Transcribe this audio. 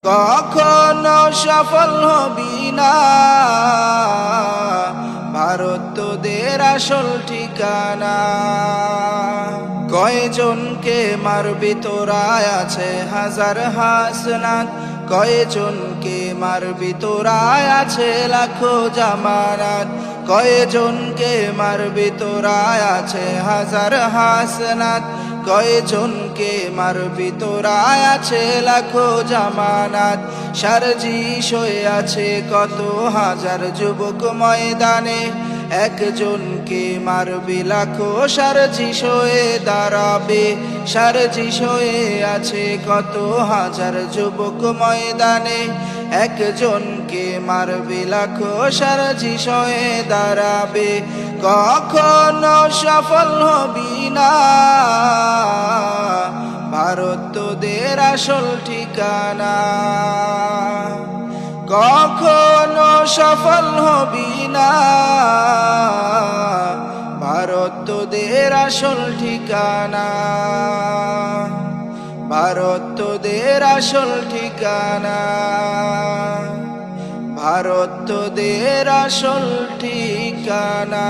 কখনো সফল হবি না, ভারত তোদের আসল ঠিকানা। কয়জনকে মারবি তোরা, আছে হাজার হাসনাত। কয়জনকে মারবি তোরা, আছে লাখো জামানাত। কয়জনকে মারবি তোরা, আছে হাজার হাসনাত। কয়জনকে মারবি তোরা, আছে লাখো জামানাত। সারজিশ হয়ে আছে কত হাজার যুবক ময়দানে। একজনকে মারবি লাখো সারজিশ হয়ে দাঁড়াবে। সারজিশ হয়ে আছে কত হাজার যুবক ময়দানে। একজনকে মারবি লাখো সারজিশ হয়ে দাঁড়াবে। কখনো সফল হবি না, ভারত তোদের আসল ঠিকানা। কখনো সফল হবি না, ভারত তোদের আসল ঠিকানা। ভারত তোদের আসল ঠিকানা। ভারত তোদের আসল ঠিকানা।